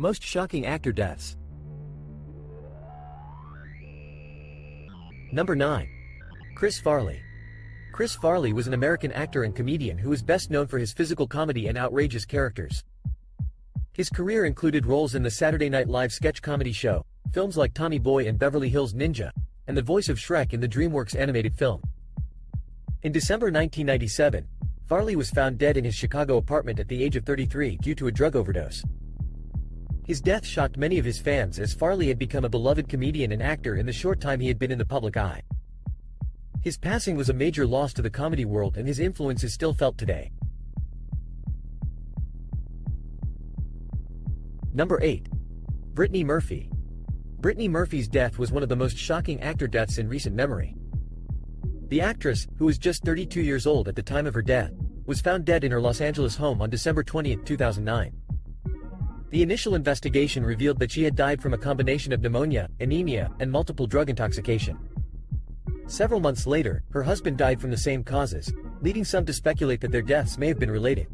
Most shocking actor deaths. Number 9. Chris Farley. Chris Farley was an American actor and comedian who is best known for his physical comedy and outrageous characters. His career included roles in the Saturday Night Live sketch comedy show, films like Tommy Boy and Beverly Hills Ninja, and the voice of Shrek in the DreamWorks animated film. In December 1997, Farley was found dead in his Chicago apartment at the age of 33 due to a drug overdose. His death shocked many of his fans as Farley had become a beloved comedian and actor in the short time he had been in the public eye. His passing was a major loss to the comedy world and his influence is still felt today. Number 8. Brittany Murphy. Brittany Murphy's death was one of the most shocking actor deaths in recent memory. The actress, who was just 32 years old at the time of her death, was found dead in her Los Angeles home on December 20, 2009. The initial investigation revealed that she had died from a combination of pneumonia, anemia, and multiple drug intoxication. Several months later, her husband died from the same causes, leading some to speculate that their deaths may have been related.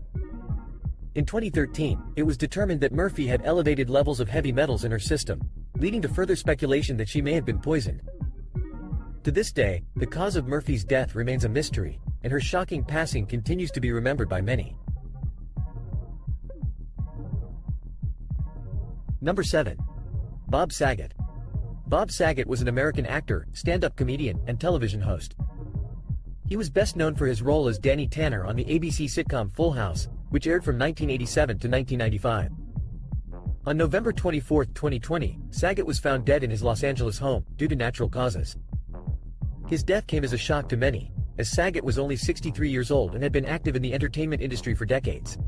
In 2013, it was determined that Murphy had elevated levels of heavy metals in her system, leading to further speculation that she may have been poisoned. To this day, the cause of Murphy's death remains a mystery, and her shocking passing continues to be remembered by many. Number 7. Bob Saget. Bob Saget was an American actor, stand-up comedian, and television host. He was best known for his role as Danny Tanner on the ABC sitcom Full House, which aired from 1987 to 1995. On November 24, 2020, Saget was found dead in his Los Angeles home, due to natural causes. His death came as a shock to many, as Saget was only 63 years old and had been active in the entertainment industry for decades.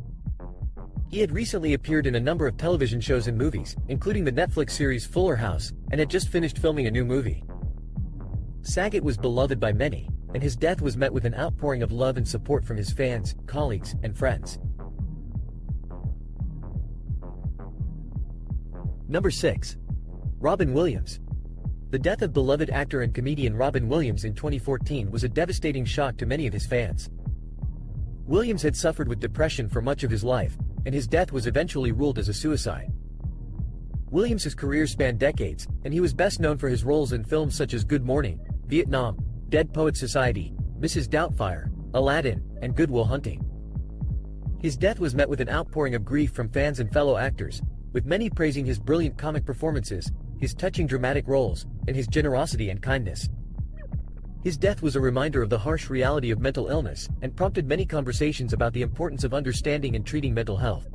He had recently appeared in a number of television shows and movies, including the Netflix series Fuller House, and had just finished filming a new movie. Saget was beloved by many, and his death was met with an outpouring of love and support from his fans, colleagues, and friends. Number 6. Robin Williams. The death of beloved actor and comedian Robin Williams in 2014 was a devastating shock to many of his fans. Williams had suffered with depression for much of his life, and his death was eventually ruled as a suicide. Williams's career spanned decades, and he was best known for his roles in films such as Good Morning, Vietnam, Dead Poets Society, Mrs. Doubtfire, Aladdin, and Good Will Hunting. His death was met with an outpouring of grief from fans and fellow actors, with many praising his brilliant comic performances, his touching dramatic roles, and his generosity and kindness. His death was a reminder of the harsh reality of mental illness, and prompted many conversations about the importance of understanding and treating mental health.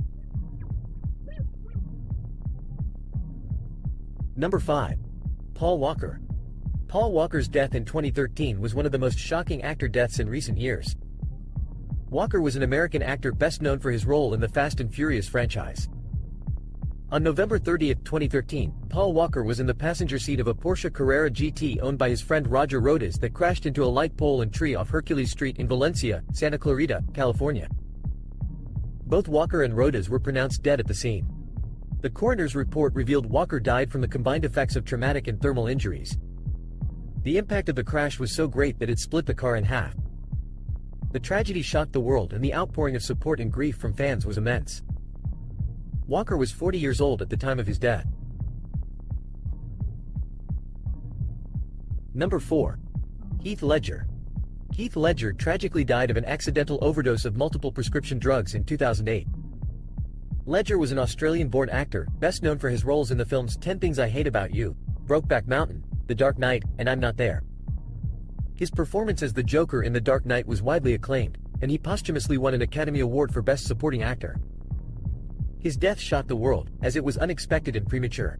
Number 5. Paul Walker. Paul Walker's death in 2013 was one of the most shocking actor deaths in recent years. Walker was an American actor best known for his role in the Fast and Furious franchise. On November 30, 2013, Paul Walker was in the passenger seat of a Porsche Carrera GT owned by his friend Roger Rodas that crashed into a light pole and tree off Hercules Street in Valencia, Santa Clarita, California. Both Walker and Rodas were pronounced dead at the scene. The coroner's report revealed Walker died from the combined effects of traumatic and thermal injuries. The impact of the crash was so great that it split the car in half. The tragedy shocked the world and the outpouring of support and grief from fans was immense. Walker was 40 years old at the time of his death. Number 4. Heath Ledger. Heath Ledger tragically died of an accidental overdose of multiple prescription drugs in 2008. Ledger was an Australian-born actor, best known for his roles in the films 10 Things I Hate About You, Brokeback Mountain, The Dark Knight, and I'm Not There. His performance as the Joker in The Dark Knight was widely acclaimed, and he posthumously won an Academy Award for Best Supporting Actor. His death shocked the world, as it was unexpected and premature.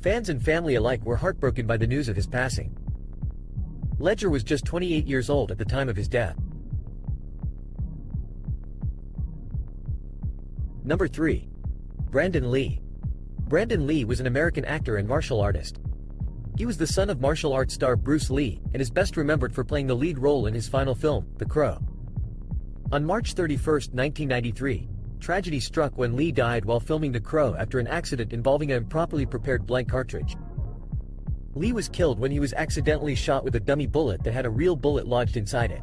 Fans and family alike were heartbroken by the news of his passing. Ledger was just 28 years old at the time of his death. Number 3. Brandon Lee. Brandon Lee was an American actor and martial artist. He was the son of martial arts star Bruce Lee, and is best remembered for playing the lead role in his final film, The Crow. On March 31, 1993, tragedy struck when Lee died while filming The Crow after an accident involving an improperly prepared blank cartridge. Lee was killed when he was accidentally shot with a dummy bullet that had a real bullet lodged inside it.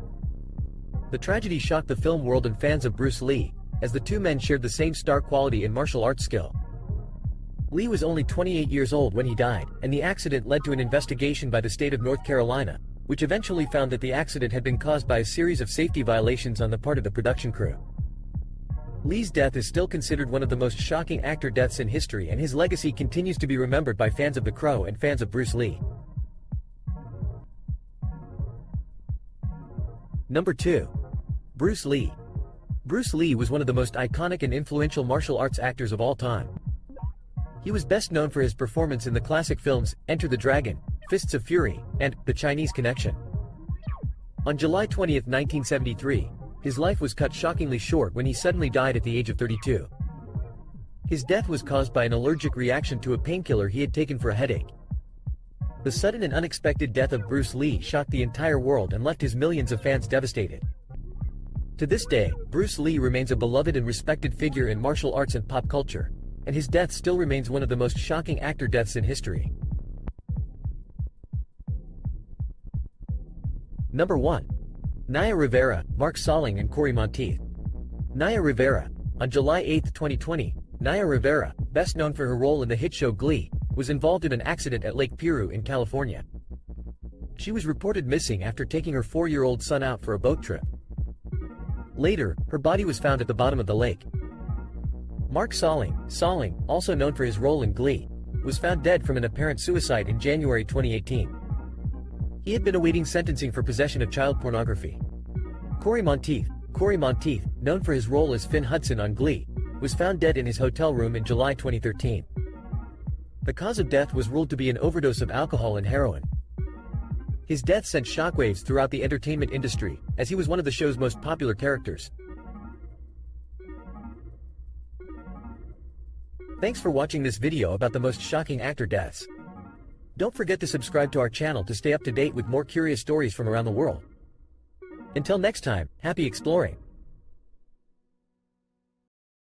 The tragedy shocked the film world and fans of Bruce Lee, as the two men shared the same star quality and martial arts skill. Lee was only 28 years old when he died, and the accident led to an investigation by the state of North Carolina, which eventually found that the accident had been caused by a series of safety violations on the part of the production crew. Lee's death is still considered one of the most shocking actor deaths in history, and his legacy continues to be remembered by fans of The Crow and fans of Bruce Lee. Number 2. Bruce Lee. Bruce Lee was one of the most iconic and influential martial arts actors of all time. He was best known for his performance in the classic films Enter the Dragon, Fists of Fury, and The Chinese Connection. On July 20, 1973, his life was cut shockingly short when he suddenly died at the age of 32. His death was caused by an allergic reaction to a painkiller he had taken for a headache. The sudden and unexpected death of Bruce Lee shocked the entire world and left his millions of fans devastated. To this day, Bruce Lee remains a beloved and respected figure in martial arts and pop culture, and his death still remains one of the most shocking actor deaths in history. Number 1. NAYA Rivera, Mark Salling and CORY MONTEITH. NAYA Rivera. On July 8, 2020, NAYA Rivera, best known for her role in the hit show Glee, was involved in an accident at Lake Piru in California. She was reported missing after taking her 4-year-old son out for a boat trip. Later, her body was found at the bottom of the lake. Mark Salling, also known for his role in Glee, was found dead from an apparent suicide in January 2018. He had been awaiting sentencing for possession of child pornography. CORY MONTEITH, known for his role as Finn Hudson on Glee, was found dead in his hotel room in July 2013. The cause of death was ruled to be an overdose of alcohol and heroin. His death sent shockwaves throughout the entertainment industry, as he was one of the show's most popular characters. Thanks for watching this video about the most shocking actor deaths. Don't forget to subscribe to our channel to stay up to date with more curious stories from around the world. Until next time, happy exploring!